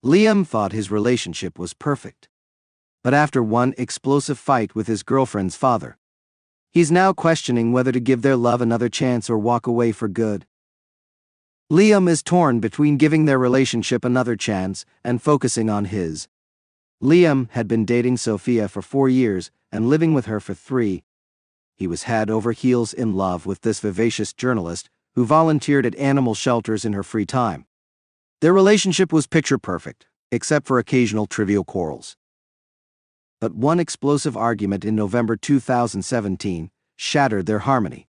Liam thought his relationship was perfect. But after one explosive fight with his girlfriend's father, he's now questioning whether to give their love another chance or walk away for good. Liam is torn between giving their relationship another chance and focusing on his. Liam had been dating Sophia for 4 years and living with her for 3. He was head over heels in love with this vivacious journalist who volunteered at animal shelters in her free time. Their relationship was picture perfect, except for occasional trivial quarrels. But one explosive argument in November 2017 shattered their harmony.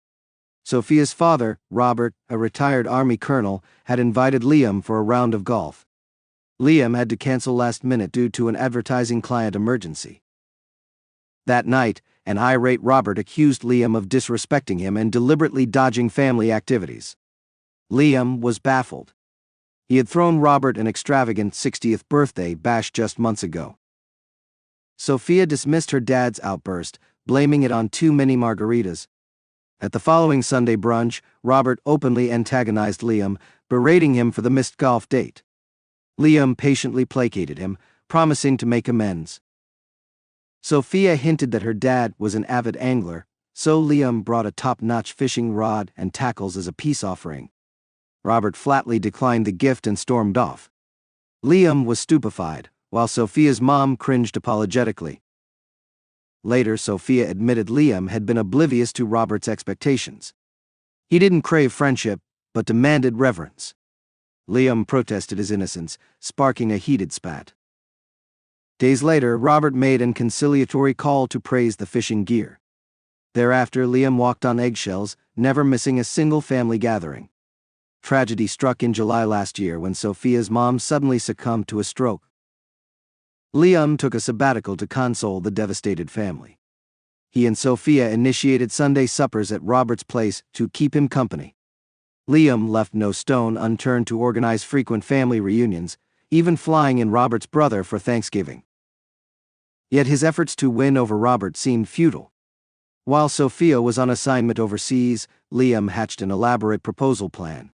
Sophia's father, Robert, a retired Army colonel, had invited Liam for a round of golf. Liam had to cancel last minute due to an advertising client emergency. That night, an irate Robert accused Liam of disrespecting him and deliberately dodging family activities. Liam was baffled. He had thrown Robert an extravagant 60th birthday bash just months ago. Sophia dismissed her dad's outburst, blaming it on too many margaritas. At the following Sunday brunch, Robert openly antagonized Liam, berating him for the missed golf date. Liam patiently placated him, promising to make amends. Sophia hinted that her dad was an avid angler, so Liam brought a top-notch fishing rod and tackles as a peace offering. Robert flatly declined the gift and stormed off. Liam was stupefied, while Sophia's mom cringed apologetically. Later, Sophia admitted Liam had been oblivious to Robert's expectations. He didn't crave friendship, but demanded reverence. Liam protested his innocence, sparking a heated spat. Days later, Robert made an conciliatory call to praise the fishing gear. Thereafter, Liam walked on eggshells, never missing a single family gathering. Tragedy struck in July last year when Sophia's mom suddenly succumbed to a stroke. Liam took a sabbatical to console the devastated family. He and Sophia initiated Sunday suppers at Robert's place to keep him company. Liam left no stone unturned to organize frequent family reunions, even flying in Robert's brother for Thanksgiving. Yet his efforts to win over Robert seemed futile. While Sophia was on assignment overseas, Liam hatched an elaborate proposal plan.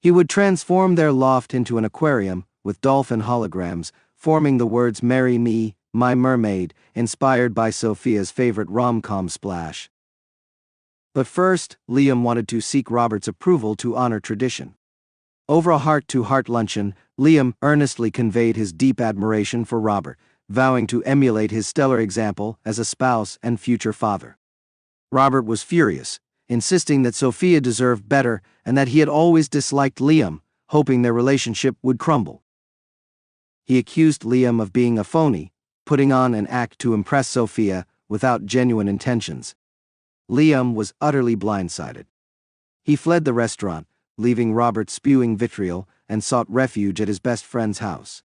He would transform their loft into an aquarium, with dolphin holograms, forming the words "Marry Me, My Mermaid," inspired by Sophia's favorite rom-com splash. But first, Liam wanted to seek Robert's approval to honor tradition. Over a heart-to-heart luncheon, Liam earnestly conveyed his deep admiration for Robert, vowing to emulate his stellar example as a spouse and future father. Robert was furious, insisting that Sophia deserved better and that he had always disliked Liam, hoping their relationship would crumble. He accused Liam of being a phony, putting on an act to impress Sophia without genuine intentions. Liam was utterly blindsided. He fled the restaurant, leaving Robert spewing vitriol, and sought refuge at his best friend's house.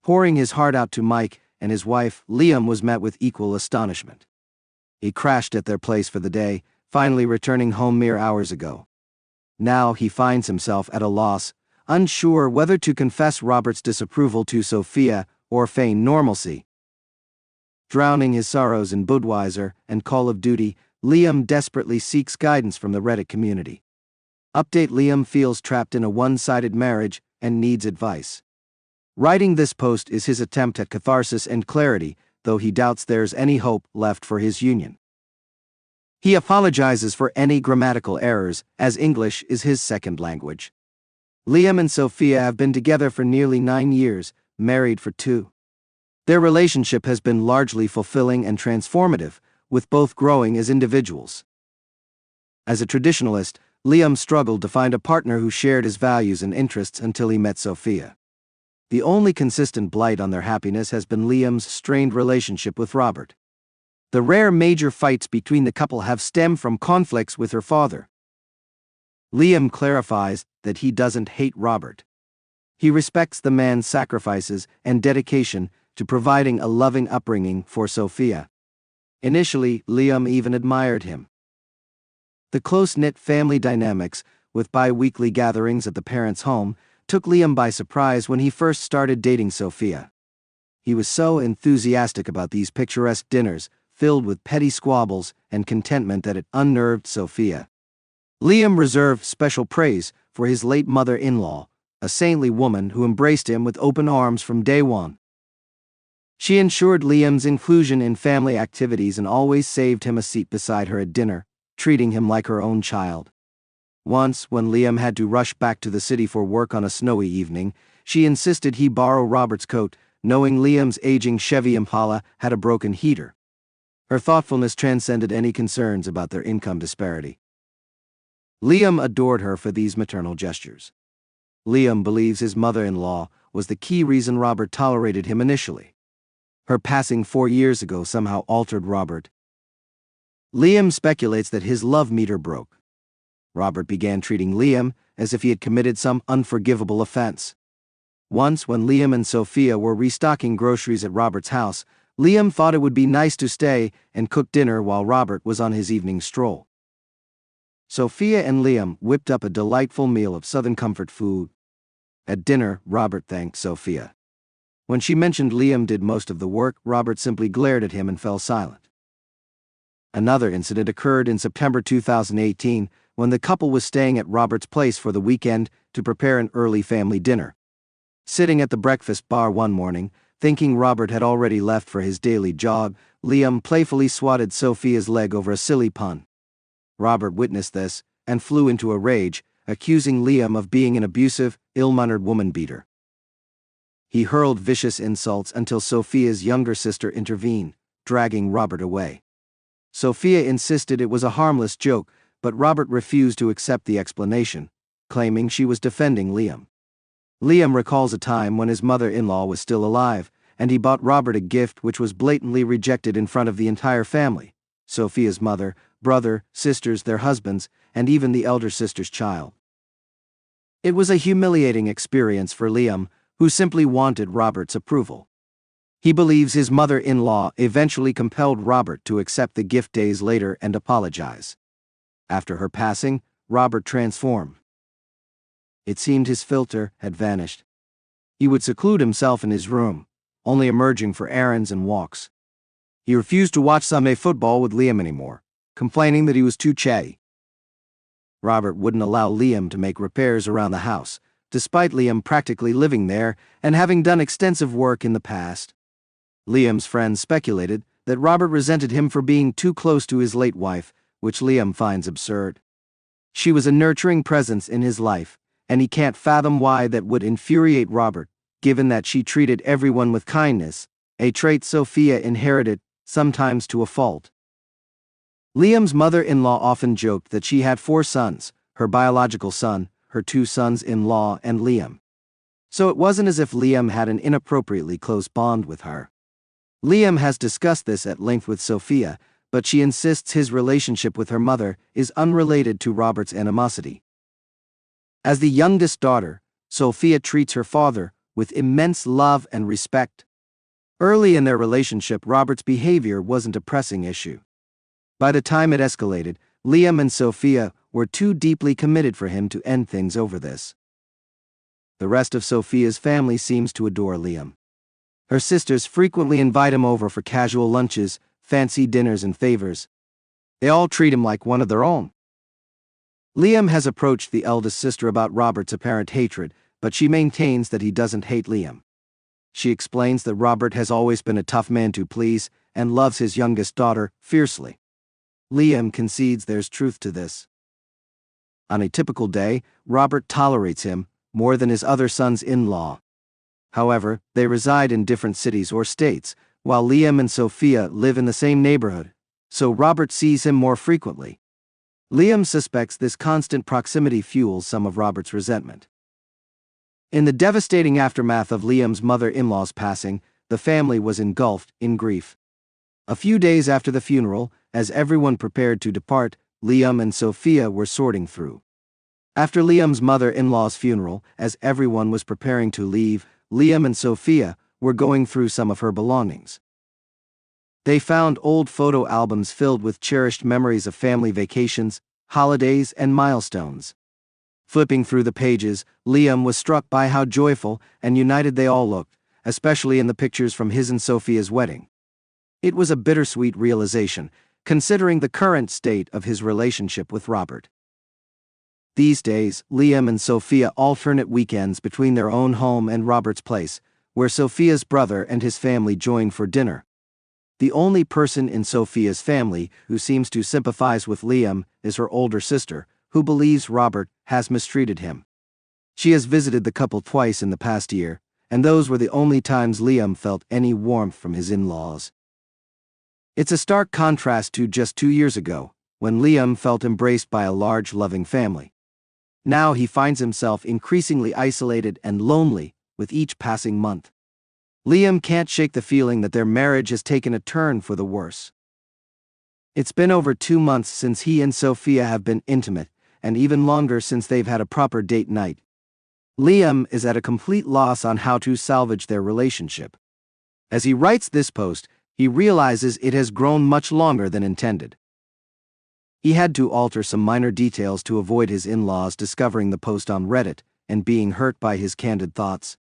Pouring his heart out to Mike and his wife, Liam was met with equal astonishment. He crashed at their place for the day, finally returning home mere hours ago. Now he finds himself at a loss, unsure whether to confess Robert's disapproval to Sophia or feign normalcy. Drowning his sorrows in Budweiser and Call of Duty, Liam desperately seeks guidance from the Reddit community. Update: Liam feels trapped in a one-sided marriage and needs advice. Writing this post is his attempt at catharsis and clarity, though he doubts there's any hope left for his union. He apologizes for any grammatical errors, as English is his second language. Liam and Sophia have been together for nearly 9 years, married for 2. Their relationship has been largely fulfilling and transformative, with both growing as individuals. As a traditionalist, Liam struggled to find a partner who shared his values and interests until he met Sophia. The only consistent blight on their happiness has been Liam's strained relationship with Robert. The rare major fights between the couple have stemmed from conflicts with her father. Liam clarifies that he doesn't hate Robert. He respects the man's sacrifices and dedication to providing a loving upbringing for Sophia. Initially, Liam even admired him. The close-knit family dynamics, with bi-weekly gatherings at the parents' home, took Liam by surprise when he first started dating Sophia. He was so enthusiastic about these picturesque dinners, filled with petty squabbles and contentment, that it unnerved Sophia. Liam reserved special praise for his late mother-in-law, a saintly woman who embraced him with open arms from day one. She ensured Liam's inclusion in family activities and always saved him a seat beside her at dinner, treating him like her own child. Once, when Liam had to rush back to the city for work on a snowy evening, she insisted he borrow Robert's coat, knowing Liam's aging Chevy Impala had a broken heater. Her thoughtfulness transcended any concerns about their income disparity. Liam adored her for these maternal gestures. Liam believes his mother-in-law was the key reason Robert tolerated him initially. Her passing 4 years ago somehow altered Robert. Liam speculates that his love meter broke. Robert began treating Liam as if he had committed some unforgivable offense. Once, when Liam and Sophia were restocking groceries at Robert's house, Liam thought it would be nice to stay and cook dinner while Robert was on his evening stroll. Sophia and Liam whipped up a delightful meal of Southern comfort food. At dinner, Robert thanked Sophia. When she mentioned Liam did most of the work, Robert simply glared at him and fell silent. Another incident occurred in September 2018 when the couple was staying at Robert's place for the weekend to prepare an early family dinner. Sitting at the breakfast bar one morning, thinking Robert had already left for his daily jog, Liam playfully swatted Sophia's leg over a silly pun. Robert witnessed this and flew into a rage, accusing Liam of being an abusive, ill-mannered woman-beater. He hurled vicious insults until Sophia's younger sister intervened, dragging Robert away. Sophia insisted it was a harmless joke, but Robert refused to accept the explanation, claiming she was defending Liam. Liam recalls a time when his mother-in-law was still alive, and he bought Robert a gift which was blatantly rejected in front of the entire family: Sophia's mother, brother, sisters, their husbands, and even the elder sister's child. It was a humiliating experience for Liam, who simply wanted Robert's approval. He believes his mother-in-law eventually compelled Robert to accept the gift days later and apologize. After her passing, Robert transformed. It seemed his filter had vanished. He would seclude himself in his room, only emerging for errands and walks. He refused to watch Sunday football with Liam anymore, complaining that he was too chatty. Robert wouldn't allow Liam to make repairs around the house, despite Liam practically living there and having done extensive work in the past. Liam's friends speculated that Robert resented him for being too close to his late wife, which Liam finds absurd. She was a nurturing presence in his life, and he can't fathom why that would infuriate Robert, given that she treated everyone with kindness, a trait Sophia inherited, sometimes to a fault. Liam's mother-in-law often joked that she had 4 sons, her biological son, her 2 sons-in-law, and Liam. So it wasn't as if Liam had an inappropriately close bond with her. Liam has discussed this at length with Sophia, but she insists his relationship with her mother is unrelated to Robert's animosity. As the youngest daughter, Sophia treats her father with immense love and respect. Early in their relationship, Robert's behavior wasn't a pressing issue. By the time it escalated, Liam and Sophia were too deeply committed for him to end things over this. The rest of Sophia's family seems to adore Liam. Her sisters frequently invite him over for casual lunches, fancy dinners, and favors. They all treat him like one of their own. Liam has approached the eldest sister about Robert's apparent hatred, but she maintains that he doesn't hate Liam. She explains that Robert has always been a tough man to please and loves his youngest daughter fiercely. Liam concedes there's truth to this. On a typical day, Robert tolerates him more than his other sons-in-law. However, they reside in different cities or states, while Liam and Sophia live in the same neighborhood, so Robert sees him more frequently. Liam suspects this constant proximity fuels some of Robert's resentment. In the devastating aftermath of Liam's mother-in-law's passing, the family was engulfed in grief. A few days after the funeral, as everyone prepared to depart, Liam and Sophia were sorting through. After Liam's mother-in-law's funeral, as everyone was preparing to leave, Liam and Sophia were going through some of her belongings. They found old photo albums filled with cherished memories of family vacations, holidays, and milestones. Flipping through the pages, Liam was struck by how joyful and united they all looked, especially in the pictures from his and Sophia's wedding. It was a bittersweet realization, considering the current state of his relationship with Robert. These days, Liam and Sophia alternate weekends between their own home and Robert's place, where Sophia's brother and his family join for dinner. The only person in Sophia's family who seems to sympathize with Liam is her older sister, who believes Robert has mistreated him. She has visited the couple twice in the past year, and those were the only times Liam felt any warmth from his in-laws. It's a stark contrast to just 2 years ago, when Liam felt embraced by a large, loving family. Now he finds himself increasingly isolated and lonely with each passing month. Liam can't shake the feeling that their marriage has taken a turn for the worse. It's been over 2 months since he and Sophia have been intimate, and even longer since they've had a proper date night. Liam is at a complete loss on how to salvage their relationship. As he writes this post, he realizes it has grown much longer than intended. He had to alter some minor details to avoid his in-laws discovering the post on Reddit and being hurt by his candid thoughts.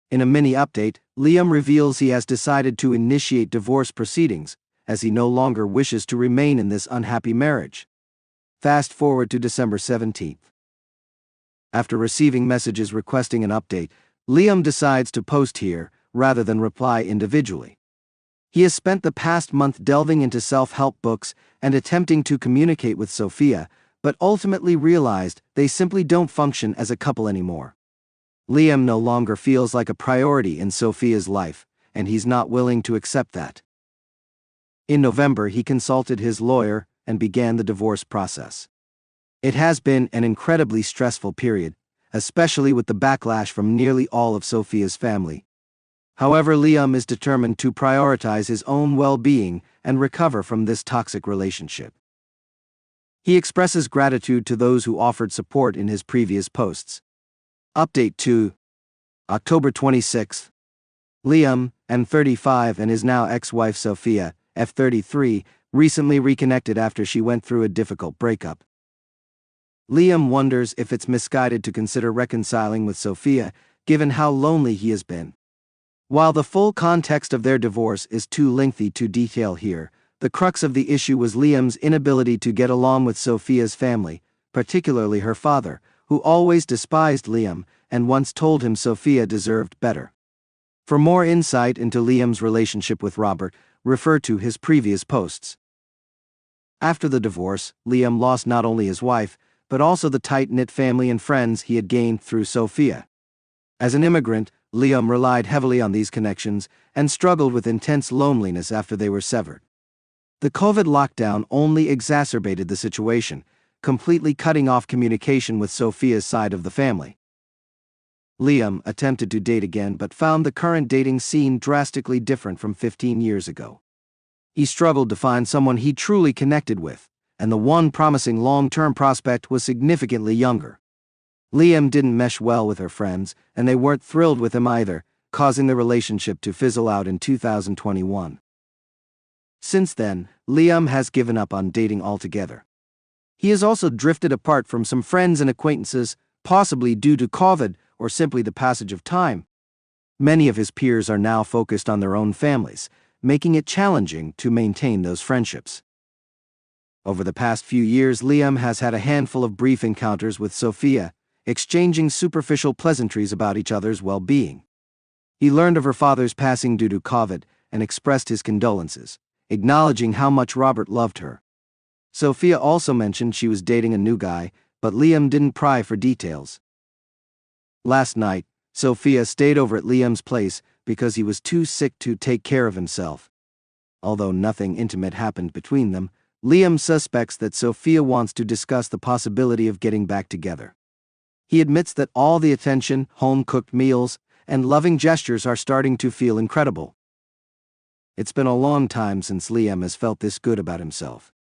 In a mini-update, Liam reveals he has decided to initiate divorce proceedings, as he no longer wishes to remain in this unhappy marriage. Fast forward to December 17th. After receiving messages requesting an update, Liam decides to post here, rather than reply individually. He has spent the past month delving into self-help books and attempting to communicate with Sophia, but ultimately realized they simply don't function as a couple anymore. Liam no longer feels like a priority in Sophia's life, and he's not willing to accept that. In November, he consulted his lawyer and began the divorce process. It has been an incredibly stressful period, especially with the backlash from nearly all of Sophia's family. However, Liam is determined to prioritize his own well-being and recover from this toxic relationship. He expresses gratitude to those who offered support in his previous posts. Update 2. October 26th. Liam, M35, and his now ex-wife Sophia, F33, recently reconnected after she went through a difficult breakup. Liam wonders if it's misguided to consider reconciling with Sophia, given how lonely he has been. While the full context of their divorce is too lengthy to detail here, the crux of the issue was Liam's inability to get along with Sophia's family, particularly her father, who always despised Liam and once told him Sophia deserved better. For more insight into Liam's relationship with Robert, refer to his previous posts. After the divorce, Liam lost not only his wife, but also the tight-knit family and friends he had gained through Sophia. As an immigrant, Liam relied heavily on these connections and struggled with intense loneliness after they were severed. The COVID lockdown only exacerbated the situation, completely cutting off communication with Sophia's side of the family. Liam attempted to date again but found the current dating scene drastically different from 15 years ago. He struggled to find someone he truly connected with, and the one promising long-term prospect was significantly younger. Liam didn't mesh well with her friends, and they weren't thrilled with him either, causing the relationship to fizzle out in 2021. Since then, Liam has given up on dating altogether. He has also drifted apart from some friends and acquaintances, possibly due to COVID or simply the passage of time. Many of his peers are now focused on their own families, making it challenging to maintain those friendships. Over the past few years, Liam has had a handful of brief encounters with Sophia, exchanging superficial pleasantries about each other's well-being. He learned of her father's passing due to COVID and expressed his condolences, acknowledging how much Robert loved her. Sophia also mentioned she was dating a new guy, but Liam didn't pry for details. Last night, Sophia stayed over at Liam's place because he was too sick to take care of himself. Although nothing intimate happened between them, Liam suspects that Sophia wants to discuss the possibility of getting back together. He admits that all the attention, home-cooked meals, and loving gestures are starting to feel incredible. It's been a long time since Liam has felt this good about himself.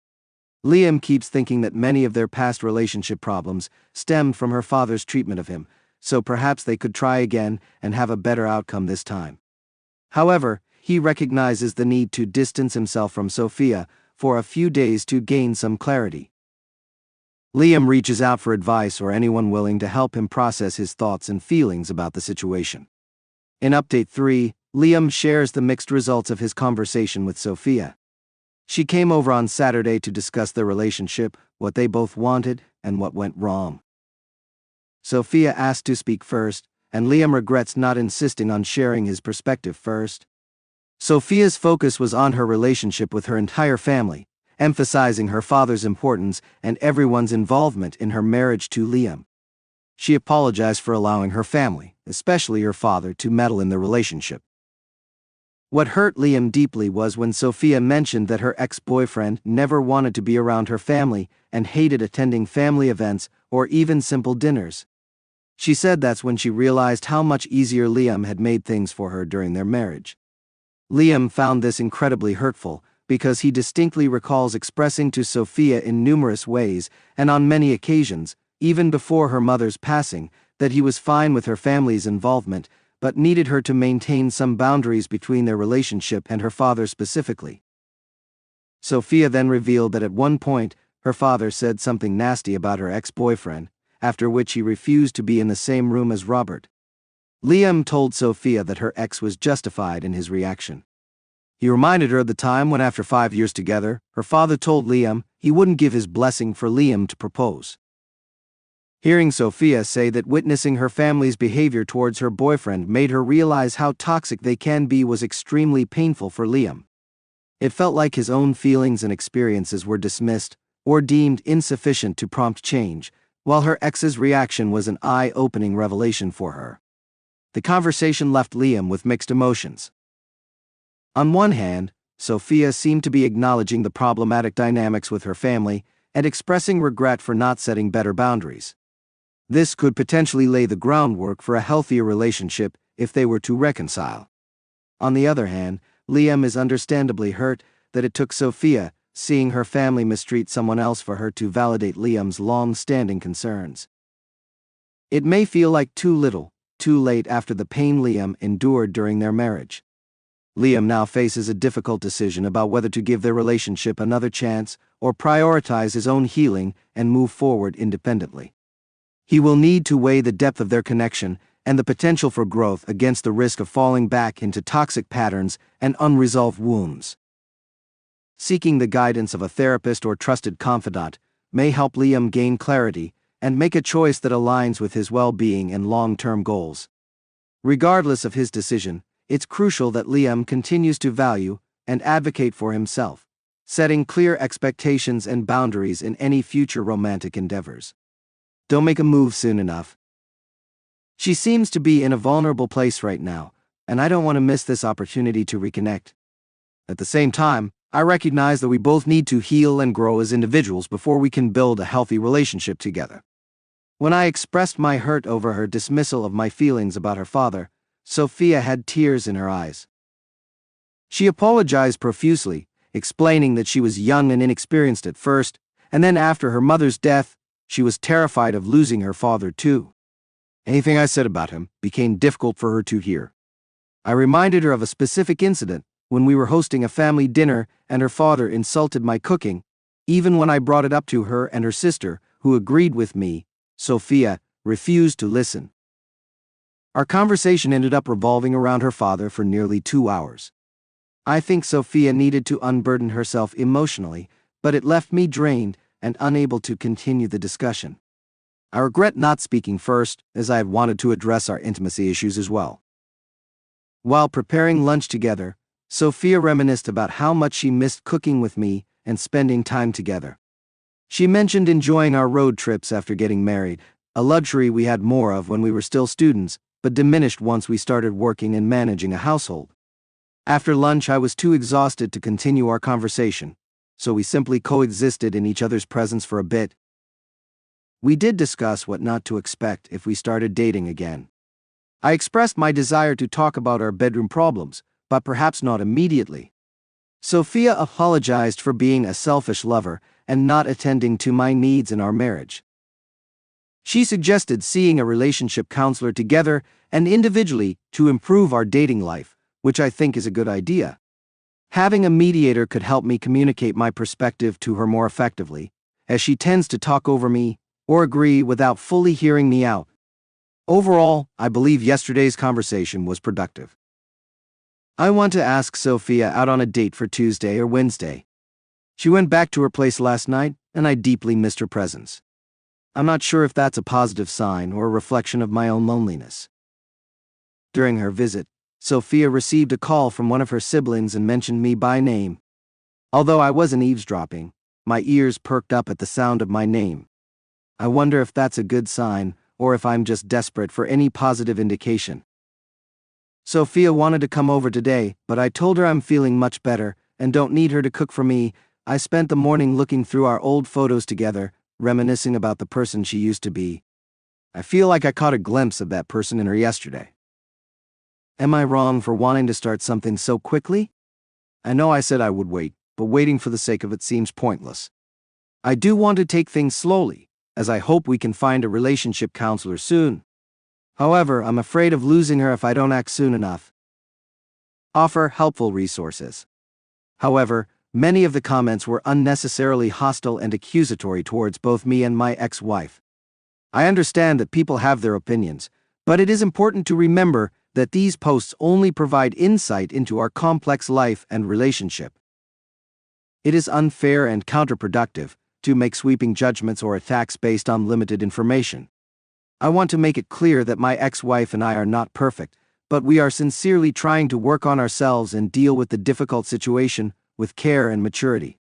Liam keeps thinking that many of their past relationship problems stemmed from her father's treatment of him, so perhaps they could try again and have a better outcome this time. However, he recognizes the need to distance himself from Sophia for a few days to gain some clarity. Liam reaches out for advice or anyone willing to help him process his thoughts and feelings about the situation. In Update 3, Liam shares the mixed results of his conversation with Sophia. She came over on Saturday to discuss their relationship, what they both wanted, and what went wrong. Sophia asked to speak first, and Liam regrets not insisting on sharing his perspective first. Sophia's focus was on her relationship with her entire family, emphasizing her father's importance and everyone's involvement in her marriage to Liam. She apologized for allowing her family, especially her father, to meddle in the relationship. What hurt Liam deeply was when Sophia mentioned that her ex-boyfriend never wanted to be around her family and hated attending family events or even simple dinners. She said that's when she realized how much easier Liam had made things for her during their marriage. Liam found this incredibly hurtful because he distinctly recalls expressing to Sophia in numerous ways and on many occasions, even before her mother's passing, that he was fine with her family's involvement, but needed her to maintain some boundaries between their relationship and her father specifically. Sophia then revealed that at one point, her father said something nasty about her ex-boyfriend, after which he refused to be in the same room as Robert. Liam told Sophia that her ex was justified in his reaction. He reminded her of the time when, after 5 years together, her father told Liam he wouldn't give his blessing for Liam to propose. Hearing Sophia say that witnessing her family's behavior towards her boyfriend made her realize how toxic they can be was extremely painful for Liam. It felt like his own feelings and experiences were dismissed or deemed insufficient to prompt change, while her ex's reaction was an eye-opening revelation for her. The conversation left Liam with mixed emotions. On one hand, Sophia seemed to be acknowledging the problematic dynamics with her family and expressing regret for not setting better boundaries. This could potentially lay the groundwork for a healthier relationship if they were to reconcile. On the other hand, Liam is understandably hurt that it took Sophia seeing her family mistreat someone else for her to validate Liam's long-standing concerns. It may feel like too little, too late after the pain Liam endured during their marriage. Liam now faces a difficult decision about whether to give their relationship another chance or prioritize his own healing and move forward independently. He will need to weigh the depth of their connection and the potential for growth against the risk of falling back into toxic patterns and unresolved wounds. Seeking the guidance of a therapist or trusted confidant may help Liam gain clarity and make a choice that aligns with his well-being and long-term goals. Regardless of his decision, it's crucial that Liam continues to value and advocate for himself, setting clear expectations and boundaries in any future romantic endeavors. Don't make a move soon enough. She seems to be in a vulnerable place right now, and I don't want to miss this opportunity to reconnect. At the same time, I recognize that we both need to heal and grow as individuals before we can build a healthy relationship together. When I expressed my hurt over her dismissal of my feelings about her father, Sophia had tears in her eyes. She apologized profusely, explaining that she was young and inexperienced at first, and then after her mother's death, she was terrified of losing her father too. Anything I said about him became difficult for her to hear. I reminded her of a specific incident when we were hosting a family dinner and her father insulted my cooking. Even when I brought it up to her and her sister, who agreed with me, Sophia refused to listen. Our conversation ended up revolving around her father for nearly 2 hours. I think Sophia needed to unburden herself emotionally, but it left me drained and unable to continue the discussion. I regret not speaking first, as I had wanted to address our intimacy issues as well. While preparing lunch together, Sophia reminisced about how much she missed cooking with me and spending time together. She mentioned enjoying our road trips after getting married, a luxury we had more of when we were still students, but diminished once we started working and managing a household. After lunch, I was too exhausted to continue our conversation, so we simply coexisted in each other's presence for a bit. We did discuss what not to expect if we started dating again. I expressed my desire to talk about our bedroom problems, but perhaps not immediately. Sophia apologized for being a selfish lover and not attending to my needs in our marriage. She suggested seeing a relationship counselor together and individually to improve our dating life, which I think is a good idea. Having a mediator could help me communicate my perspective to her more effectively, as she tends to talk over me or agree without fully hearing me out. Overall, I believe yesterday's conversation was productive. I want to ask Sophia out on a date for Tuesday or Wednesday. She went back to her place last night, and I deeply missed her presence. I'm not sure if that's a positive sign or a reflection of my own loneliness. During her visit, Sophia received a call from one of her siblings and mentioned me by name. Although I wasn't eavesdropping, my ears perked up at the sound of my name. I wonder if that's a good sign, or if I'm just desperate for any positive indication. Sophia wanted to come over today, but I told her I'm feeling much better and don't need her to cook for me. I spent the morning looking through our old photos together, reminiscing about the person she used to be. I feel like I caught a glimpse of that person in her yesterday. Am I wrong for wanting to start something so quickly? I know I said I would wait, but waiting for the sake of it seems pointless. I do want to take things slowly, as I hope we can find a relationship counselor soon. However, I'm afraid of losing her if I don't act soon enough. Offer helpful resources. However, many of the comments were unnecessarily hostile and accusatory towards both me and my ex-wife. I understand that people have their opinions, but it is important to remember that these posts only provide insight into our complex life and relationship. It is unfair and counterproductive to make sweeping judgments or attacks based on limited information. I want to make it clear that my ex-wife and I are not perfect, but we are sincerely trying to work on ourselves and deal with the difficult situation with care and maturity.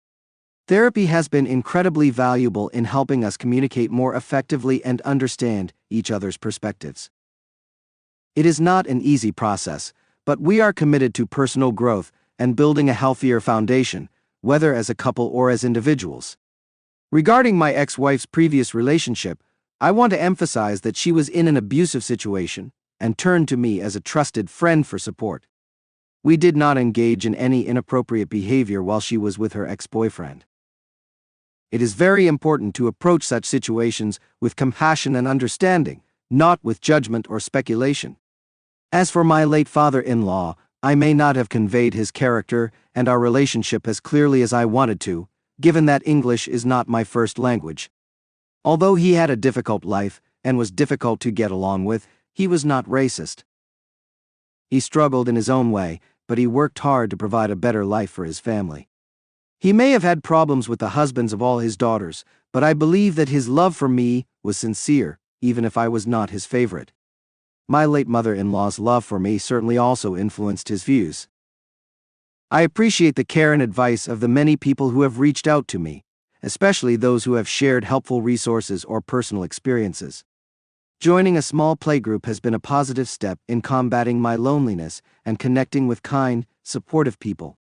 Therapy has been incredibly valuable in helping us communicate more effectively and understand each other's perspectives. It is not an easy process, but we are committed to personal growth and building a healthier foundation, whether as a couple or as individuals. Regarding my ex-wife's previous relationship, I want to emphasize that she was in an abusive situation and turned to me as a trusted friend for support. We did not engage in any inappropriate behavior while she was with her ex-boyfriend. It is very important to approach such situations with compassion and understanding, not with judgment or speculation. As for my late father-in-law, I may not have conveyed his character and our relationship as clearly as I wanted to, given that English is not my first language. Although he had a difficult life and was difficult to get along with, he was not racist. He struggled in his own way, but he worked hard to provide a better life for his family. He may have had problems with the husbands of all his daughters, but I believe that his love for me was sincere, even if I was not his favorite. My late mother-in-law's love for me certainly also influenced his views. I appreciate the care and advice of the many people who have reached out to me, especially those who have shared helpful resources or personal experiences. Joining a small playgroup has been a positive step in combating my loneliness and connecting with kind, supportive people.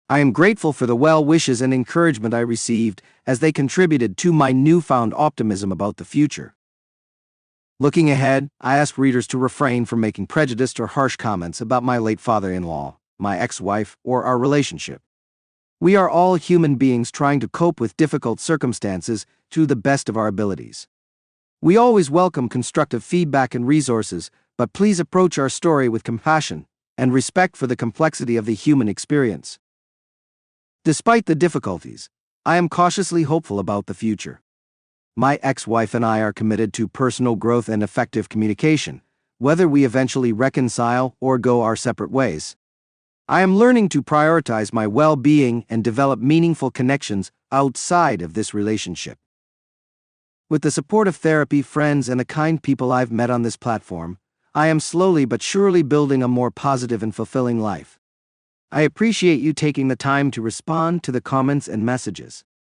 I am grateful for the well wishes and encouragement I received as they contributed to my newfound optimism about the future. Looking ahead, I ask readers to refrain from making prejudiced or harsh comments about my late father-in-law, my ex-wife, or our relationship. We are all human beings trying to cope with difficult circumstances to the best of our abilities. We always welcome constructive feedback and resources, but please approach our story with compassion and respect for the complexity of the human experience. Despite the difficulties, I am cautiously hopeful about the future. My ex-wife and I are committed to personal growth and effective communication, whether we eventually reconcile or go our separate ways. I am learning to prioritize my well-being and develop meaningful connections outside of this relationship. With the support of therapy, friends, and the kind people I've met on this platform, I am slowly but surely building a more positive and fulfilling life. I appreciate you taking the time to respond to the comments and messages.